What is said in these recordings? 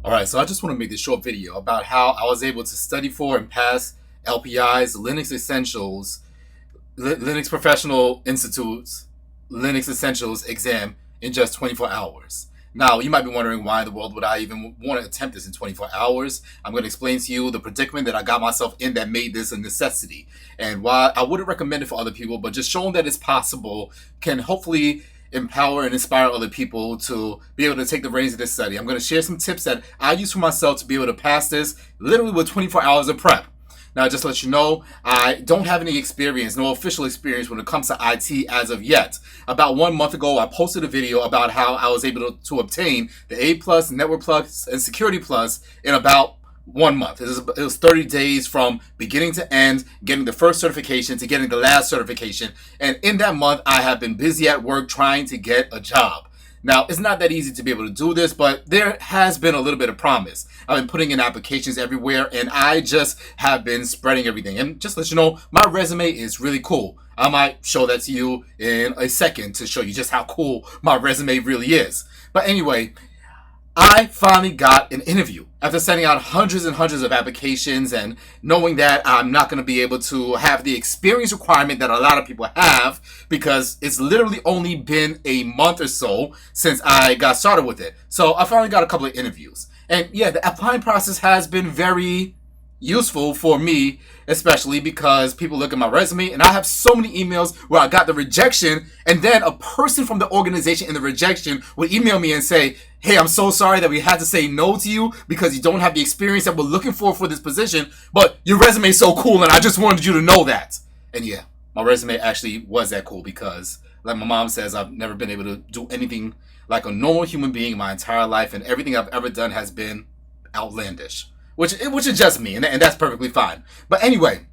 Alright, so I just want to make this short video about how I was able to study for and pass LPI's Linux Essentials, Linux Professional Institute's Linux Essentials exam in just 24 hours. Now, you might be wondering why in the world would I even want to attempt this in 24 hours. I'm going to explain to you the predicament that I got myself in that made this a necessity. And why I wouldn't recommend it for other people, but just showing that it's possible can hopefully empower and inspire other people to be able to take the reins of this study. I'm going to share some tips that I use for myself to be able to pass this literally with 24 hours of prep. Now, just to let you know, I don't have any experience, no official experience when it comes to IT as of yet. About 1 month ago, I posted a video about how I was able to obtain the A+, Network Plus, and Security Plus in about 1 month. It was 30 days from beginning to end, getting the first certification to getting the last certification. And in that month, I have been busy at work trying to get a job. Now, it's not that easy to be able to do this, but there has been a little bit of promise. I've been putting in applications everywhere, and I just have been spreading everything. And just to let you know, my resume is really cool. I might show that to you in a second to show you just how cool my resume really is. But anyway, I finally got an interview after sending out hundreds and hundreds of applications and knowing that I'm not going to be able to have the experience requirement that a lot of people have because it's literally only been a month or so since I got started with it. So I finally got a couple of interviews. And yeah, the applying process has been very useful for me, especially because people look at my resume and I have so many emails where I got the rejection, and then a person from the organization in the rejection would email me and say, hey, I'm so sorry that we had to say no to you because you don't have the experience that we're looking for this position, but your resume is so cool and I just wanted you to know that. And yeah, my resume actually was that cool because, like my mom says, I've never been able to do anything like a normal human being my entire life, and everything I've ever done has been outlandish. Which is just me, and that's perfectly fine. But anyway,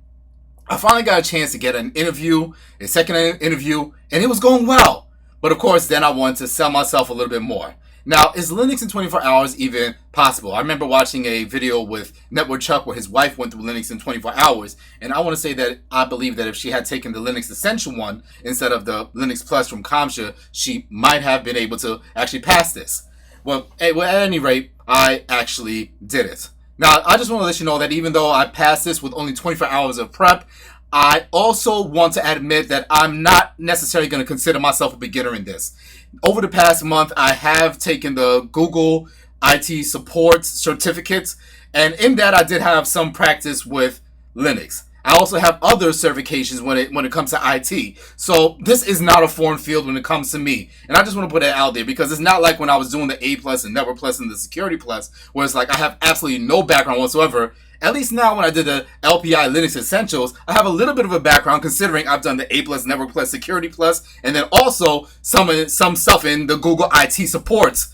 I finally got a chance to get an interview, a second interview, and it was going well. But of course, then I wanted to sell myself a little bit more. Now, is Linux in 24 hours even possible? I remember watching a video with Network Chuck where his wife went through Linux in 24 hours, and I want to say that I believe that if she had taken the Linux Essential one instead of the Linux Plus from Kamsha, she might have been able to actually pass this. Well, at any rate, I actually did it. Now, I just want to let you know that even though I passed this with only 24 hours of prep, I also want to admit that I'm not necessarily going to consider myself a beginner in this. Over the past month, I have taken the Google IT support certificates, and in that I did have some practice with Linux. I also have other certifications when it comes to IT. So this is not a foreign field when it comes to me. And I just want to put that out there because it's not like when I was doing the A Plus and Network Plus and the Security Plus, where it's like I have absolutely no background whatsoever. At least now when I did the LPI Linux Essentials, I have a little bit of a background considering I've done the A Plus, Network Plus, Security Plus, and then also some stuff in the Google IT Supports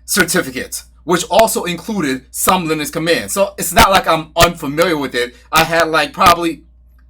certificate, which also included some Linux commands. So it's not like I'm unfamiliar with it. I had probably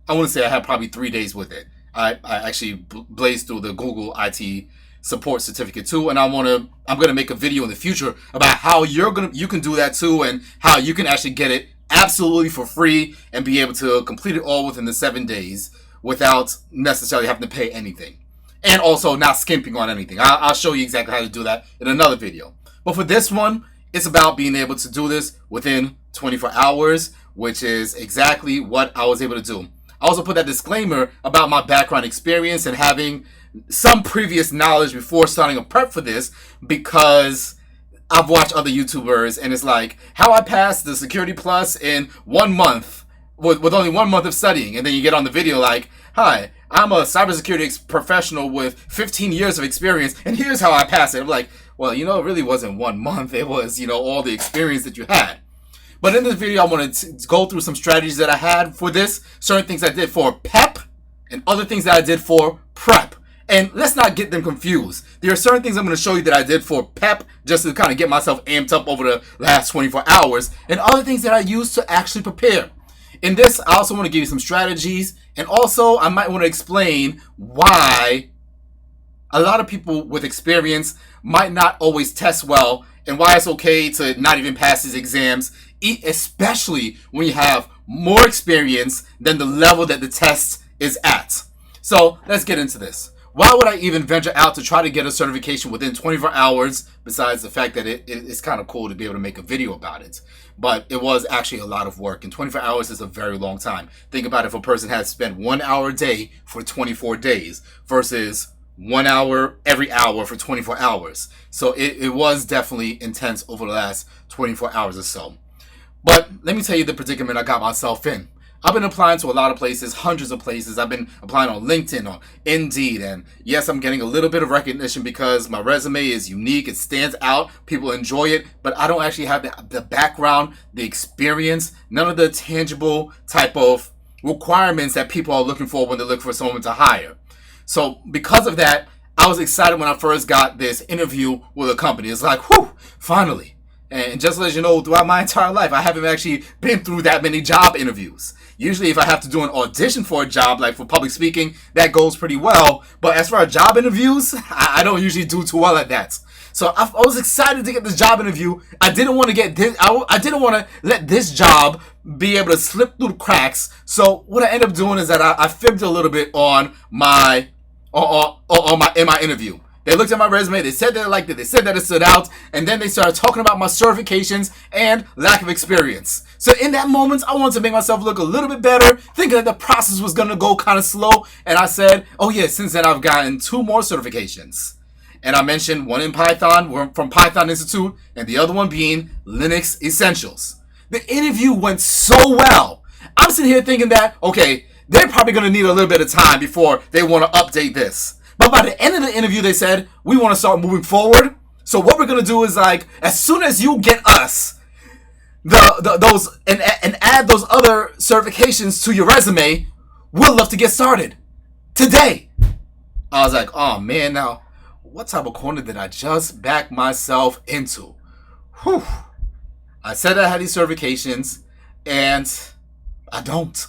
3 days with it. I actually blazed through the Google IT support certificate too, and I'm gonna make a video in the future about how you can do that too, and how you can actually get it absolutely for free and be able to complete it all within the 7 days without necessarily having to pay anything, and also not skimping on anything. I'll show you exactly how to do that in another video. But for this one, it's about being able to do this within 24 hours, which is exactly what I was able to do. I also put that disclaimer about my background experience and having some previous knowledge before starting a prep for this because I've watched other YouTubers and it's like how I passed the Security Plus in 1 month with only 1 month of studying, and then you get on the video like, hi, I'm a cybersecurity professional with 15 years of experience and here's how I passed it. I'm like, well, it really wasn't 1 month. It was, all the experience that you had. But in this video, I wanted to go through some strategies that I had for this, certain things I did for PEP, and other things that I did for PrEP. And let's not get them confused. There are certain things I'm going to show you that I did for PEP, just to kind of get myself amped up over the last 24 hours, and other things that I used to actually prepare. In this, I also want to give you some strategies, and also I might want to explain why a lot of people with experience might not always test well, and why it's okay to not even pass these exams, especially when you have more experience than the level that the test is at. So let's get into this. Why would I even venture out to try to get a certification within 24 hours, besides the fact that it's kind of cool to be able to make a video about it? But it was actually a lot of work, and 24 hours is a very long time. Think about if a person had spent 1 hour a day for 24 days versus 1 hour every hour for 24 hours. So it was definitely intense over the last 24 hours or so. But let me tell you the predicament I got myself in. I've been applying to a lot of places, hundreds of places. I've been applying on LinkedIn, on Indeed, and yes, I'm getting a little bit of recognition because my resume is unique, it stands out, people enjoy it, but I don't actually have the background, the experience, none of the tangible type of requirements that people are looking for when they look for someone to hire. So because of that, I was excited when I first got this interview with a company. It's like, whew, finally. And just to let you know, throughout my entire life, I haven't actually been through that many job interviews. Usually if I have to do an audition for a job, like for public speaking, that goes pretty well. But as far as job interviews, I don't usually do too well at that. So I was excited to get this job interview. I didn't want to get this. I didn't want to let this job be able to slip through the cracks. So what I ended up doing is that I fibbed a little bit in my interview. They looked at my resume, they said that they liked it, they said that it stood out, and then they started talking about my certifications and lack of experience. So in that moment, I wanted to make myself look a little bit better, thinking that the process was going to go kind of slow, and I said, oh yeah, since then I've gotten 2 more certifications. And I mentioned one in Python, from Python Institute, and the other one being Linux Essentials. The interview went so well. I'm sitting here thinking that, okay, they're probably going to need a little bit of time before they want to update this. But by the end of the interview, they said, we want to start moving forward. So what we're going to do is, like, as soon as you get us those and add those other certifications to your resume, we'll love to get started today. I was like, oh man, now what type of corner did I just back myself into? Whew. I said I had these certifications, and I don't.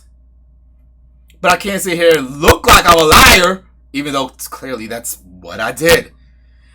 But I can't sit here and look like I'm a liar, even though clearly that's what I did.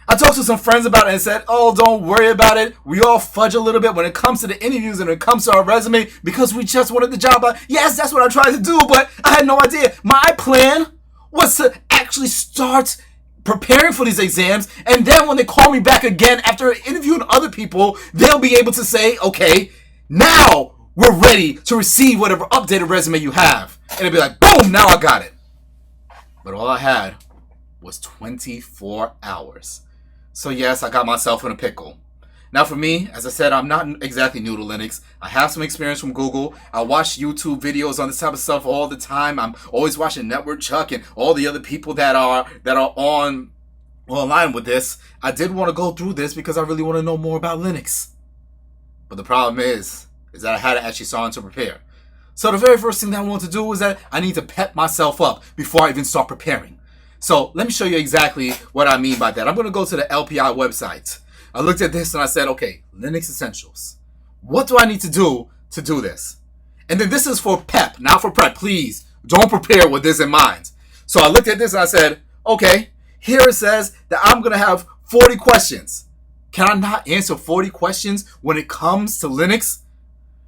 I talked to some friends about it and said, oh, don't worry about it. We all fudge a little bit when it comes to the interviews and when it comes to our resume because we just wanted the job. Yes, that's what I tried to do, but I had no idea. My plan was to actually start preparing for these exams, and then when they call me back again after interviewing other people, they'll be able to say, okay, now we're ready to receive whatever updated resume you have. And it'll be like, boom, now I got it. But all I had was 24 hours. So yes, I got myself in a pickle. Now for me, as I said, I'm not exactly new to Linux. I have some experience from Google. I watch YouTube videos on this type of stuff all the time. I'm always watching Network Chuck and all the other people that are online with this. I did want to go through this because I really want to know more about Linux. But the problem is that I had to actually start to prepare. So the very first thing that I want to do is that I need to pep myself up before I even start preparing. So let me show you exactly what I mean by that. I'm going to go to the LPI website. I looked at this and I said, okay, Linux Essentials. What do I need to do this? And then this is for PEP, not for prep. Please don't prepare with this in mind. So I looked at this and I said, okay, here it says that I'm going to have 40 questions. Can I not answer 40 questions when it comes to Linux?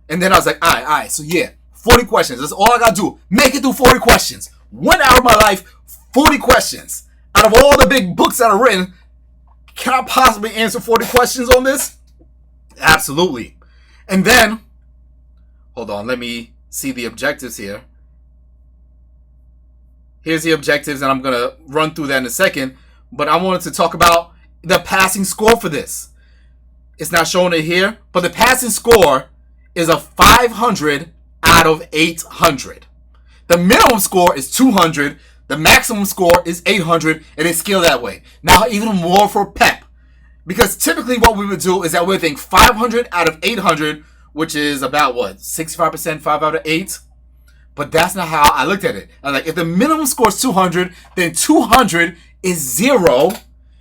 And then I was like, all right. So yeah, 40 questions. That's all I got to do. Make it through 40 questions. 1 hour of my life, 40 questions. Out of all the big books that are written, can I possibly answer 40 questions on this? Absolutely. And then, hold on, let me see the objectives here. Here's the objectives, and I'm going to run through that in a second. But I wanted to talk about the passing score for this. It's not showing it here, but the passing score is a 500 out of 800. The minimum score is 200. The maximum score is 800, and it's scaled that way. Now, even more for PEP. Because typically what we would do is that we would think 500 out of 800, which is about, 65%, 5 out of 8? But that's not how I looked at it. I was like, if the minimum score is 200, then 200 is 0,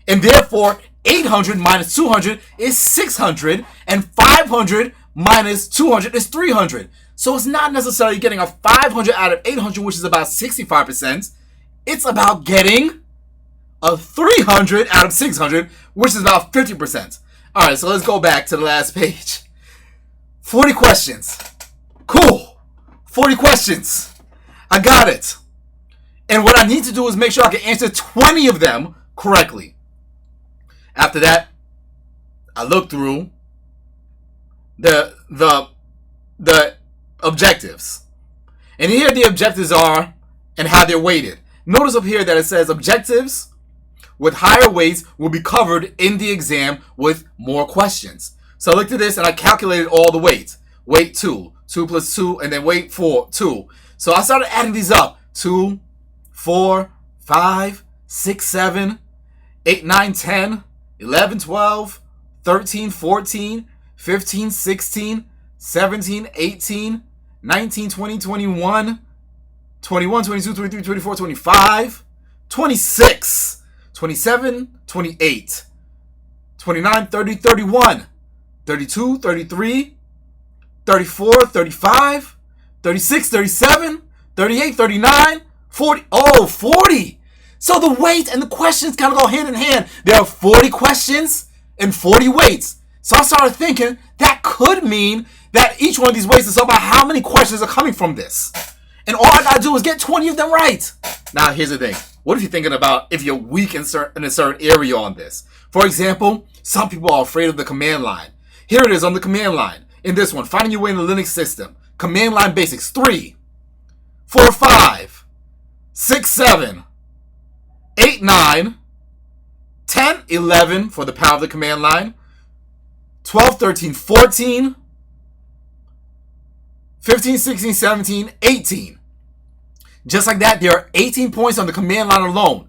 and therefore 800 minus 200 is 600, and 500 minus 200 is 300. So it's not necessarily getting a 500 out of 800, which is about 65%. It's about getting a 300 out of 600, which is about 50%. All right, so let's go back to the last page. 40 questions. Cool. 40 questions. I got it. And what I need to do is make sure I can answer 20 of them correctly. After that, I look through the objectives. And here the objectives are and how they're weighted. Notice up here that it says objectives with higher weights will be covered in the exam with more questions. So I looked at this and I calculated all the weights. Weight 2, 2 plus 2, and then weight 4, 2. So I started adding these up. 2, 4, 5, 6, 7, 8, 9, 10, 11, 12, 13, 14, 15, 16, 17, 18, 19, 20, 21, 21, 22, 23, 24, 25, 26, 27, 28, 29, 30, 31, 32, 33, 34, 35, 36, 37, 38, 39, 40. Oh, 40. So the weights and the questions kind of go hand in hand. There are 40 questions and 40 weights. So I started thinking that could mean that each one of these weights is about how many questions are coming from this. And all I gotta do is get 20 of them right. Now, here's the thing. What if you're thinking about if you're weak in a certain area on this? For example, some people are afraid of the command line. Here it is on the command line. In this one, finding your way in the Linux system. Command line basics, 3, 4, 5, 6, 7, 8, 9, 10, 11 for the power of the command line, 12, 13, 14, 15, 16, 17, 18. Just like that, there are 18 points on the command line alone,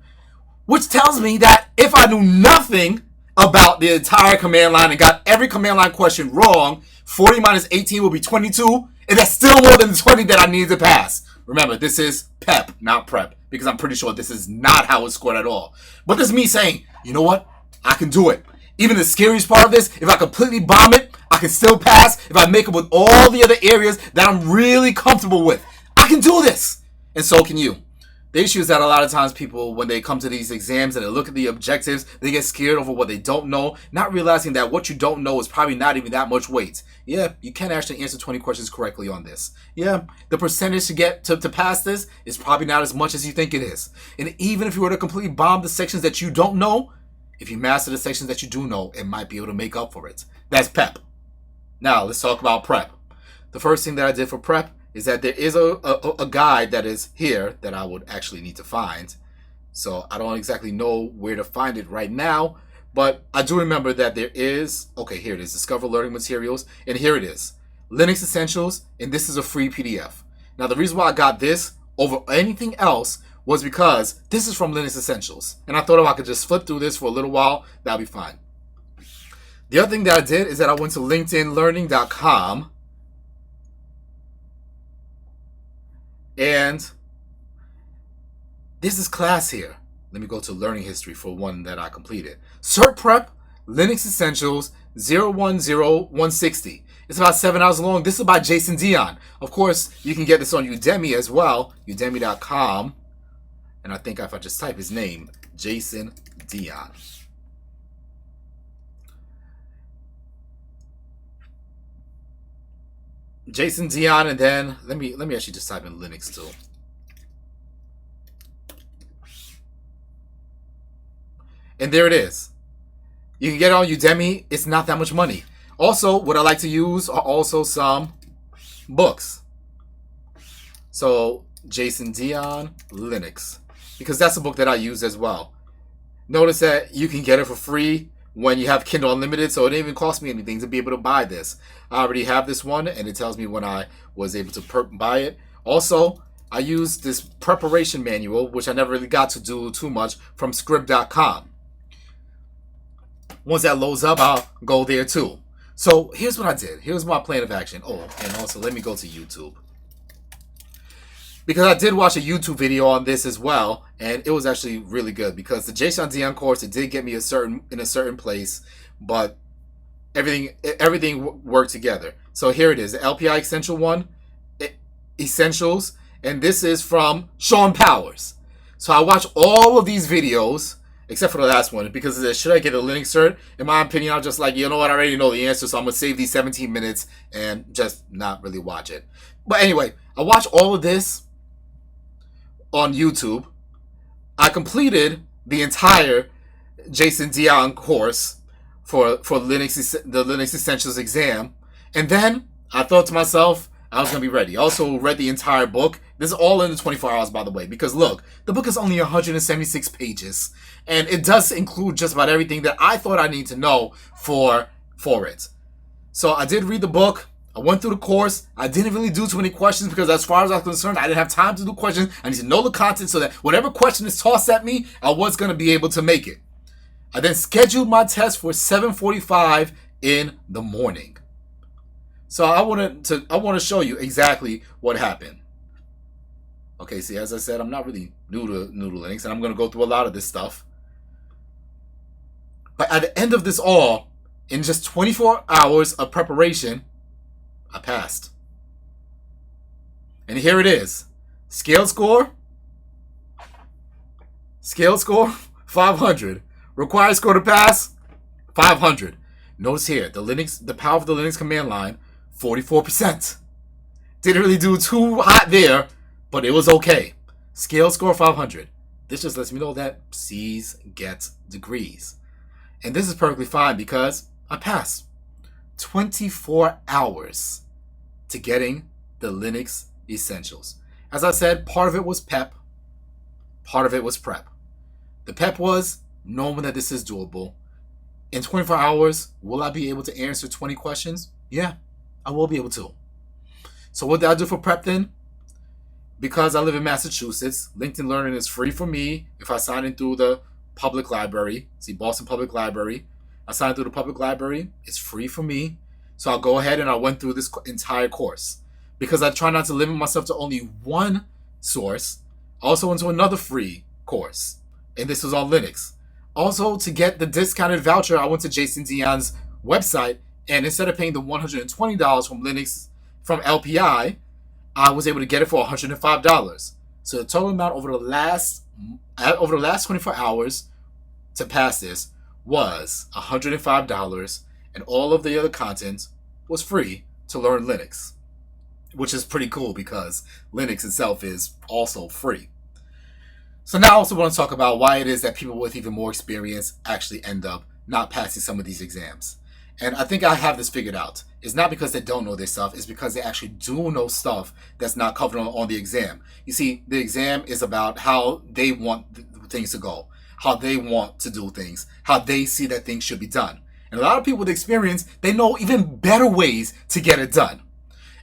which tells me that if I knew nothing about the entire command line and got every command line question wrong, 40 minus 18 will be 22, and that's still more than the 20 that I needed to pass. Remember, this is PEP, not prep, because I'm pretty sure this is not how it's scored at all. But this is me saying, you know what? I can do it. Even the scariest part of this, if I completely bomb it, I can still pass if I make it with all the other areas that I'm really comfortable with. I can do this. And so can you. The issue is that a lot of times people, when they come to these exams and they look at the objectives, they get scared over what they don't know, not realizing that what you don't know is probably not even that much weight. Yeah, you can actually answer 20 questions correctly on this. Yeah, the percentage to get to pass this is probably not as much as you think it is. And even if you were to completely bomb the sections that you don't know, if you master the sections that you do know, it might be able to make up for it. That's PEP. Now, let's talk about prep. The first thing that I did for prep is that there is a guide that is here that I would actually need to find. So I don't exactly know where to find it right now, but I do remember that there is, okay, here it is, Discover Learning Materials, and here it is, Linux Essentials, and this is a free PDF. Now, the reason why I got this over anything else was because this is from Linux Essentials, and I thought if I could just flip through this for a little while, that'll be fine. The other thing that I did is that I went to linkedinlearning.com, and this is class here. Let me go to learning history for one that I completed. Cert Prep, Linux Essentials, 010160. It's about 7 hours long. This is by Jason Dion. Of course, you can get this on Udemy as well, udemy.com. And I think if I just type his name, Jason Dion. Jason Dion, and then let me actually just type in Linux too. And there it is. You can get it on Udemy. It's not that much money. Also, what I like to use are also some books. So, Jason Dion, Linux. Because that's a book that I use as well. Notice that you can get it for free when you have Kindle Unlimited, so it didn't even cost me anything to be able to buy this. I already have this one, and it tells me when I was able to buy it. Also, I use this preparation manual, which I never really got to do too much, from script.com. Once that loads up, I'll go there too. So here's what I did. Here's my plan of action. Oh, and also let me go to YouTube. Because I did watch a YouTube video on this as well, and it was actually really good. Because the Jason Dion course, it did get me in a certain place, but everything worked together. So here it is, the LPI Essential one, Essentials, and this is from Sean Powers. So I watched all of these videos, except for the last one, because it says, should I get a Linux cert? In my opinion, I'm just like, you know what, I already know the answer, so I'm going to save these 17 minutes and just not really watch it. But anyway, I watched all of this on YouTube, I completed the entire Jason Dion course for the Linux Essentials exam, and then I thought to myself I was gonna be ready. I also read the entire book. This is all in the 24 hours, by the way, because look, the book is only 176 pages, and it does include just about everything that I thought I need to know for it. So I did read the book. I went through the course. I didn't really do too many questions because as far as I was concerned, I didn't have time to do questions. I need to know the content so that whatever question is tossed at me, I was going to be able to make it. I then scheduled my test for 7:45 in the morning. So I want to show you exactly what happened. Okay, see, as I said, I'm not really new to Linux, and I'm going to go through a lot of this stuff. But at the end of this all, in just 24 hours of preparation, I passed. And here it is. Scale score 500. Required score to pass 500. Notice here, the power of the Linux command line 44%. Didn't really do too hot there, but it was okay. Scale score 500. This just lets me know that C's get degrees. And this is perfectly fine because I passed. 24 hours to getting the Linux Essentials. As I said, part of it was PEP, part of it was prep. The PEP was knowing that this is doable. In 24 hours, will I be able to answer 20 questions? Yeah, I will be able to. So what did I do for prep then? Because I live in Massachusetts, LinkedIn Learning is free for me if I sign in through the public library. See, Boston Public Library. I signed through the public library. It's free for me. So I'll go ahead and I went through this entire course. Because I try not to limit myself to only one source. I also went to another free course. And this was on Linux. Also, to get the discounted voucher, I went to Jason Dion's website. And instead of paying the $120 from LPI, I was able to get it for $105. So the total amount over the last 24 hours to pass this was $105, and all of the other content was free to learn Linux, which is pretty cool because Linux itself is also free. So now I also want to talk about why it is that people with even more experience actually end up not passing some of these exams. And I think I have this figured out. It's not because they don't know their stuff. It's because they actually do know stuff that's not covered on the exam. You see, the exam is about how they want things to go, how they want to do things, how they see that things should be done. And a lot of people with experience, they know even better ways to get it done.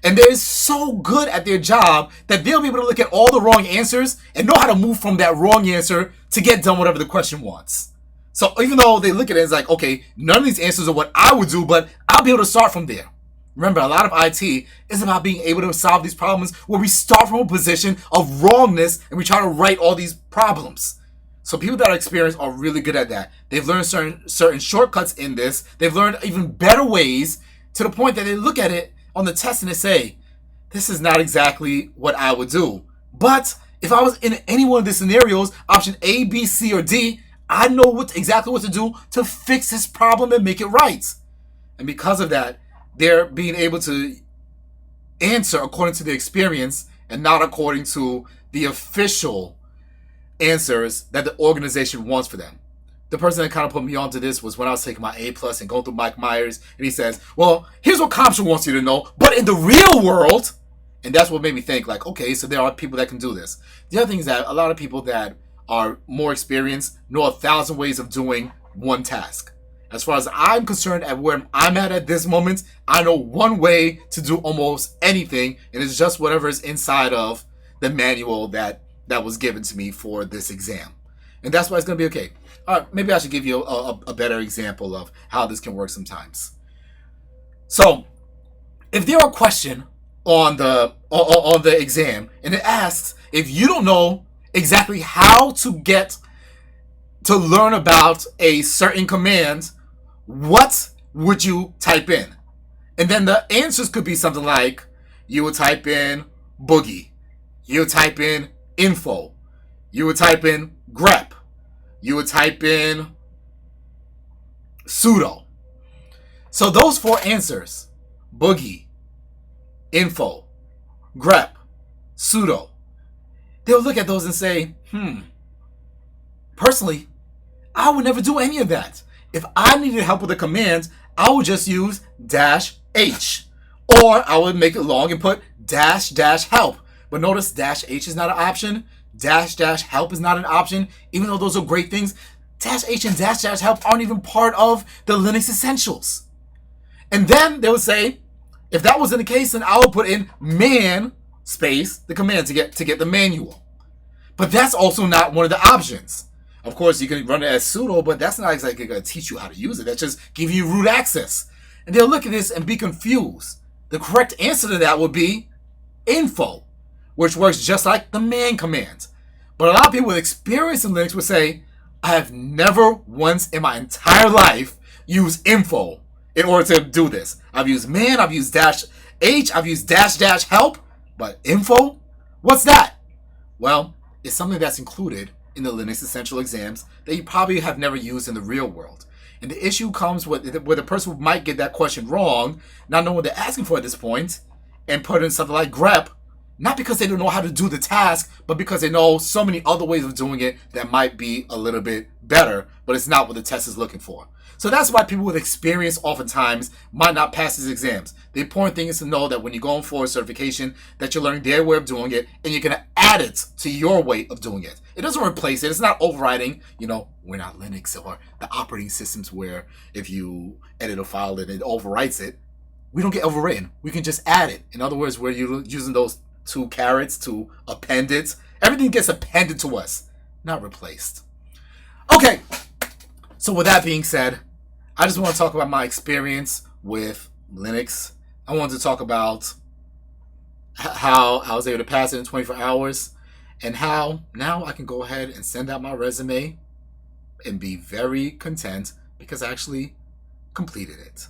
And they're so good at their job that they'll be able to look at all the wrong answers and know how to move from that wrong answer to get done whatever the question wants. So even though they look at it as like, okay, none of these answers are what I would do, but I'll be able to start from there. Remember, a lot of IT is about being able to solve these problems where we start from a position of wrongness and we try to right all these problems. So people that are experienced are really good at that. They've learned certain shortcuts in this. They've learned even better ways to the point that they look at it on the test and they say, this is not exactly what I would do. But if I was in any one of the scenarios, option A, B, C, or D, I know exactly what to do to fix this problem and make it right. And because of that, they're being able to answer according to their experience and not according to the official answers that the organization wants for them. The person that kind of put me onto this was when I was taking my A+ and going through Mike Myers, and he says, well, here's what Compton wants you to know, but in the real world, and that's what made me think, like, okay, so there are people that can do this. The other thing is that a lot of people that are more experienced know 1,000 ways of doing one task. As far as I'm concerned, at where I'm at this moment, I know one way to do almost anything, and it's just whatever is inside of the manual that was given to me for this exam. And that's why it's going to be okay. All right, maybe I should give you a better example of how this can work sometimes. So, if there are a question on the exam, and it asks if you don't know exactly how to get to learn about a certain command, what would you type in? And then the answers could be something like, you would type in boogie, you would type in info, you would type in grep, you would type in sudo. So those four answers, boogie, info, grep, sudo, they'll look at those and say, Personally, I would never do any of that. If I needed help with a command, I would just use -H. Or I would make it long and put --help. But notice -H is not an option. -help is not an option. Even though those are great things, -H and -help aren't even part of the Linux essentials. And then they would say, if that wasn't the case, then I would put in man space the command to get the manual. But that's also not one of the options. Of course, you can run it as sudo, but that's not exactly going to teach you how to use it. That's just giving you root access. And they'll look at this and be confused. The correct answer to that would be info, which works just like the man command. But a lot of people with experience in Linux would say, I have never once in my entire life used info in order to do this. I've used man, I've used -H, I've used --help, but info? What's that? Well, it's something that's included in the Linux Essential exams that you probably have never used in the real world. And the issue comes with where the person might get that question wrong, not knowing what they're asking for at this point, and put in something like grep, not because they don't know how to do the task, but because they know so many other ways of doing it that might be a little bit better, but it's not what the test is looking for. So that's why people with experience oftentimes might not pass these exams. The important thing is to know that when you're going for a certification, that you're learning their way of doing it, and you're going to add it to your way of doing it. It doesn't replace it. It's not overriding, we're not Linux or the operating systems where if you edit a file and it overwrites it, we don't get overwritten. We can just add it. In other words, we're using those two carets to append it. Everything gets appended to us, not replaced. Okay, so with that being said, I just want to talk about my experience with Linux. I wanted to talk about how I was able to pass it in 24 hours and how now I can go ahead and send out my resume and be very content because I actually completed it.